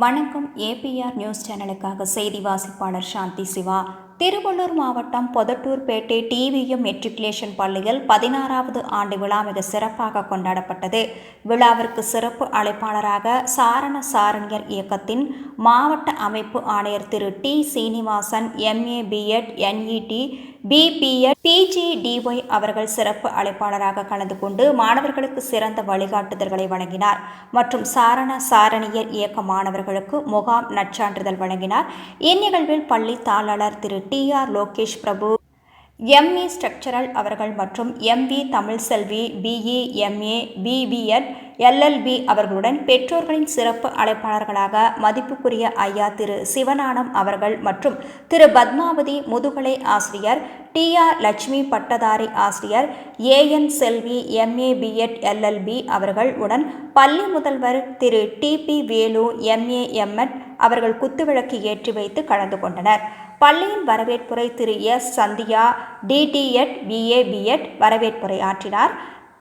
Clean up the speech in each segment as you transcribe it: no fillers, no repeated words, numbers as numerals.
வணக்கம். APR news சேனலுக்காக செய்தி வாசிப்பாளர் சாந்தி சிவா. திருவள்ளூர் மாவட்டம் பொதட்டூர்பேட்டை டிவிஎம் மெட்ரிகுலேஷன் பள்ளியில் 16வது ஆண்டு விழா மிக சிறப்பாக கொண்டாடப்பட்டது. விழாவிற்கு சிறப்பு அழைப்பாளராக சாரண சாரணியர் இயக்கத்தின் மாவட்ட அமைப்பு ஆணையர் Thiru D Srinivasan, MA B.Ed, NET, BPEd, PGDY அவர்கள் சிறப்பு அழைப்பாளராக கலந்து கொண்டு மாணவர்களுக்கு சிறந்த வழிகாட்டுதல்களை வழங்கினார் மற்றும் சாரண சாரணியர் இயக்க மாணவர்களுக்கு முகாம் நற்சான்றிதழ் வழங்கினார். இந்நிகழ்வில் பள்ளி தாளாளர் திரு TR லோகேஷ் பிரபு, ME ஸ்ட்ரக்சரல் அவர்கள் மற்றும் MV Tamilselvi, BE, MA, BBEd, LLB அவர்களுடன் பெற்றோர்களின் சிறப்பு அழைப்பாளர்களாக மதிப்புக்குரிய ஐயா திரு சிவஞானம் அவர்கள் மற்றும் திரு பத்மாவதி முதுகலை ஆசிரியர், TR லட்சுமி பட்டதாரி ஆசிரியர், AN Selvi, MA B.Ed, LLB அவர்கள் உடன் பள்ளி முதல்வர் திரு TP வேலு, MA M.Ed அவர்கள் குத்துவிளக்கு ஏற்றி வைத்து கலந்து கொண்டனர். பள்ளியின் வரவேற்புரை திரு S Sandhya, DTEd, BA B.Ed வரவேற்புரை ஆற்றினார்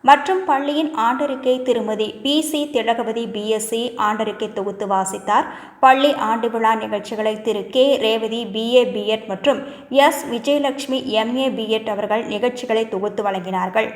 மற்றும் பள்ளியின் ஆண்டறிக்கை திருமதி PC திலகவதி BSc ஆண்டறிக்கை தொகுத்து வாசித்தார். பள்ளி ஆண்டு விழா நிகழ்ச்சிகளை திரு K ரேவதி BA B.Ed மற்றும் S விஜயலட்சுமி MA B.Ed அவர்கள் நிகழ்ச்சிகளை தொகுத்து வழங்கினார்கள்.